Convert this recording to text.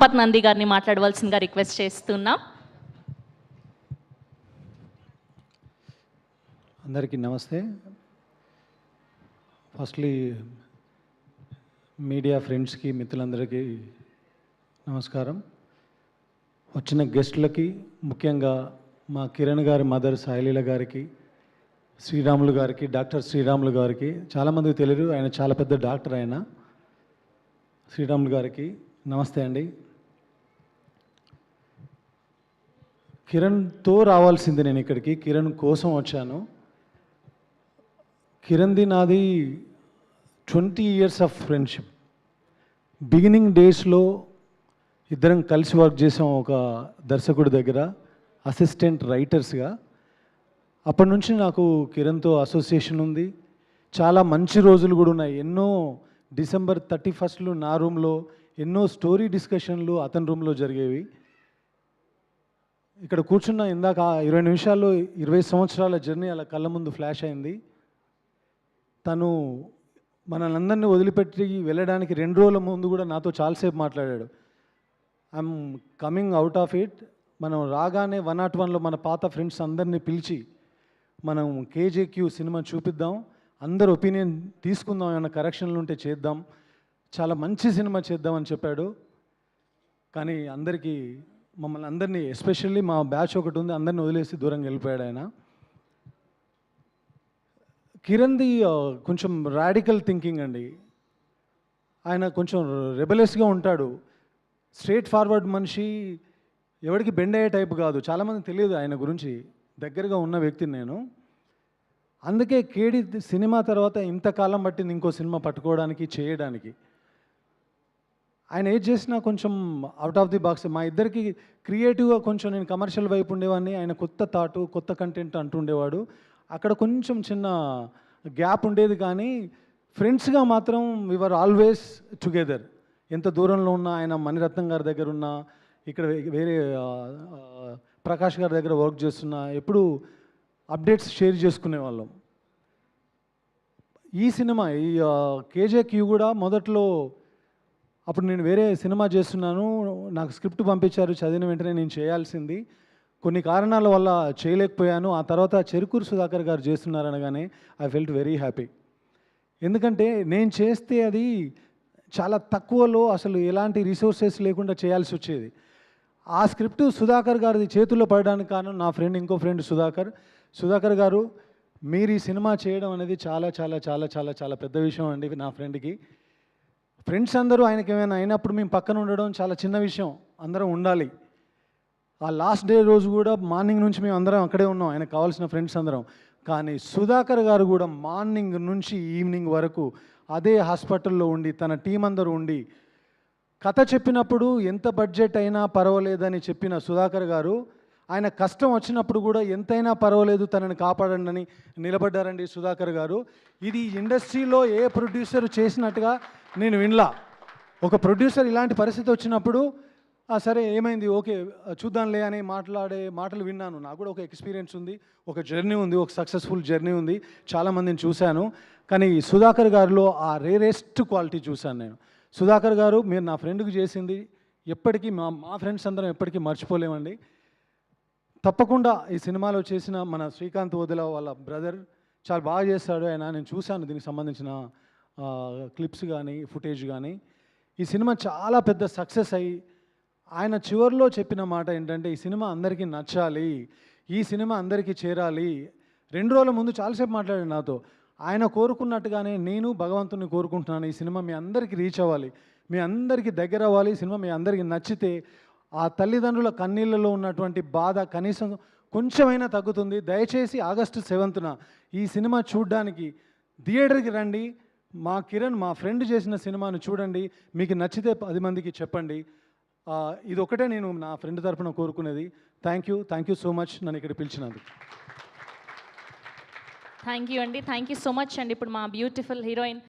సంపత్ నంది గారిని మాట్లాడవలసిందిగా రిక్వెస్ట్ చేస్తున్నాం. అందరికీ నమస్తే. ఫస్ట్లీ మీడియా ఫ్రెండ్స్కి, మిత్రులందరికీ నమస్కారం. వచ్చిన గెస్టులకి, ముఖ్యంగా మా కిరణ్ గారి మదర్ సాయిలీల గారికి, శ్రీరాములు గారికి, డాక్టర్ శ్రీరాములు గారికి, చాలామందికి తెలియదు, ఆయన చాలా పెద్ద డాక్టర్. ఆయన శ్రీరాములు గారికి నమస్తే అండి. కిరణ్తో రావాల్సింది నేను ఇక్కడికి, కిరణ్ కోసం వచ్చాను. కిరణ్ది నాది 20 years ఆఫ్ ఫ్రెండ్షిప్. బిగినింగ్ డేస్లో ఇద్దరం కలిసి వర్క్ చేసాం ఒక దర్శకుడి దగ్గర అసిస్టెంట్ రైటర్స్గా. అప్పటి నుంచి నాకు కిరణ్తో అసోసియేషన్ ఉంది. చాలా మంచి రోజులు కూడా ఉన్నాయి. ఎన్నో December 31st నా రూమ్లో ఎన్నో స్టోరీ డిస్కషన్లు అతని రూమ్లో జరిగేవి. ఇక్కడ కూర్చున్న ఇందాక 20 నిమిషాల్లో 20 సంవత్సరాల జర్నీ అలా కళ్ళ ముందు ఫ్లాష్ అయింది. తను మనందరినీ వదిలిపెట్టి వెళ్ళడానికి 2 రోజుల ముందు కూడా నాతో చాలాసేపు మాట్లాడాడు. I'm coming out of it. మనం రాగానే 101లో మన పాత ఫ్రెండ్స్ అందరినీ పిలిచి మనం కేజేక్యూ సినిమా చూపిద్దాం, అందరు ఒపీనియన్ తీసుకుందాం, ఏమైనా కరెక్షన్లు ఉంటే చేద్దాం, చాలా మంచి సినిమా చేద్దామని చెప్పాడు. కానీ మమ్మల్ని అందరినీ, ఎస్పెషల్లీ మా బ్యాచ్ ఒకటి ఉంది, అందరిని వదిలేసి దూరంగా వెళ్ళిపోయాడు ఆయన. కిరణ్ది కొంచెం రాడికల్ థింకింగ్ అండి. ఆయన కొంచెం రెబలెస్గా ఉంటాడు. స్ట్రేట్ ఫార్వర్డ్ మనిషి, ఎవరికి బెండ్ అయ్యే టైప్ కాదు. చాలామందికి తెలియదు ఆయన గురించి, దగ్గరగా ఉన్న వ్యక్తిని నేను. అందుకే కేడి సినిమా తర్వాత ఇంతకాలం పట్టింది ఇంకో సినిమా పట్టుకోవడానికి, చేయడానికి. ఆయన ఏది చేసినా కొంచెం అవుట్ ఆఫ్ ది బాక్స్. మా ఇద్దరికి క్రియేటివ్గా కొంచెం నేను కమర్షియల్ వైపు ఉండేవాడిని, ఆయన కొత్త థాటు, కొత్త కంటెంట్ అంటుండేవాడు. అక్కడ కొంచెం చిన్న గ్యాప్ ఉండేది. కానీ ఫ్రెండ్స్గా మాత్రం వీఆర్ ఆల్వేస్ టుగెదర్. ఎంత దూరంలో ఉన్నా, ఆయన మణిరత్నం గారి దగ్గర ఉన్నా, ఇక్కడ వేరే ప్రకాష్ గారి దగ్గర వర్క్ చేస్తున్నా, ఎప్పుడు అప్డేట్స్ షేర్ చేసుకునే వాళ్ళం. ఈ సినిమా, ఈ కేజేక్యూ కూడా మొదట్లో అప్పుడు నేను వేరే సినిమా చేస్తున్నాను, నాకు స్క్రిప్ట్ పంపించారు, చదివిన వెంటనే నేను చేయాల్సింది. కొన్ని కారణాల వల్ల చేయలేకపోయాను. ఆ తర్వాత చెరుకూరు సుధాకర్ గారు చేస్తున్నారనగానే ఐ ఫెల్ట్ వెరీ హ్యాపీ. ఎందుకంటే నేను చేస్తే అది చాలా తక్కువలో, అసలు ఎలాంటి రిసోర్సెస్ లేకుండా చేయాల్సి వచ్చేది. ఆ స్క్రిప్ట్ సుధాకర్ గారి చేతుల్లో పడడానికి కారణం నా ఫ్రెండ్, ఇంకో ఫ్రెండ్ సుధాకర్ గారు. మీరు ఈ సినిమా చేయడం అనేది చాలా చాలా చాలా చాలా చాలా పెద్ద విషయం అండి. నా ఫ్రెండ్కి, ఫ్రెండ్స్ అందరూ ఆయనకి ఏమైనా అయినప్పుడు మేము పక్కన ఉండడం చాలా చిన్న విషయం. అందరం ఉండాలి. ఆ లాస్ట్ డే రోజు కూడా మార్నింగ్ నుంచి మేము అందరం అక్కడే ఉన్నాం, ఆయనకు కావాల్సిన ఫ్రెండ్స్ అందరం. కానీ సుధాకర్ గారు కూడా మార్నింగ్ నుంచి ఈవినింగ్ వరకు అదే హాస్పిటల్లో ఉండి, తన టీం అందరూ ఉండి, కథ చెప్పినప్పుడు ఎంత బడ్జెట్ అయినా పర్వాలేదని చెప్పిన సుధాకర్ గారు, ఆయన కష్టం వచ్చినప్పుడు కూడా ఎంతైనా పర్వాలేదు తనని కాపాడండి అని నిలబడ్డారండి సుధాకర్ గారు. ఇది ఇండస్ట్రీలో ఏ ప్రొడ్యూసర్ చేసినట్టుగా నేను వినలా. ఒక ప్రొడ్యూసర్ ఇలాంటి పరిస్థితి వచ్చినప్పుడు సరే ఏమైంది, ఓకే చూద్దాంలే అని మాట్లాడే మాటలు విన్నాను. నాకు కూడా ఒక ఎక్స్పీరియన్స్ ఉంది, ఒక జర్నీ ఉంది, ఒక సక్సెస్ఫుల్ జర్నీ ఉంది, చాలామందిని చూశాను. కానీ సుధాకర్ గారిలో ఆ రేరెస్ట్ క్వాలిటీ చూశాను నేను. సుధాకర్ గారు, మీరు నా ఫ్రెండ్కి చేసింది ఎప్పటికీ మా ఫ్రెండ్స్ అందరం ఎప్పటికీ మర్చిపోలేమండి. తప్పకుండా ఈ సినిమాలో చేసిన మన శ్రీకాంత్ వదిల వాళ్ళ బ్రదర్ చాలా బాగా చేస్తాడు ఆయన. నేను చూశాను దీనికి సంబంధించిన క్లిప్స్ కానీ, ఫుటేజ్ కానీ. ఈ సినిమా చాలా పెద్ద సక్సెస్ అయ్యి, ఆయన చివరిలో చెప్పిన మాట ఏంటంటే, ఈ సినిమా అందరికీ నచ్చాలి, ఈ సినిమా అందరికీ చేరాలి. 2 రోజుల ముందు చాలాసేపు మాట్లాడాడు నాతో. ఆయన కోరుకున్నట్టుగానే నేను భగవంతుని కోరుకుంటున్నాను, ఈ సినిమా మీ అందరికీ రీచ్ అవ్వాలి, మీ అందరికీ దగ్గర అవ్వాలి, ఈ సినిమా మీ అందరికీ నచ్చితే ఆ తల్లిదండ్రుల కన్నీళ్ళలో ఉన్నటువంటి బాధ కనీసం కొంచెమైనా తగ్గుతుంది. దయచేసి August 7th ఈ సినిమా చూడడానికి థియేటర్కి రండి. మా కిరణ్, మా ఫ్రెండ్ చేసిన సినిమాను చూడండి, మీకు నచ్చితే 10 మందికి చెప్పండి. ఇది ఒకటే నేను నా ఫ్రెండ్ తరఫున కోరుకునేది. థ్యాంక్ యూ సో మచ్ నన్ను ఇక్కడ పిలిచినందుకు. థ్యాంక్ యూ అండి, థ్యాంక్ యూ సో మచ్ అండి. ఇప్పుడు మా బ్యూటిఫుల్ హీరోయిన్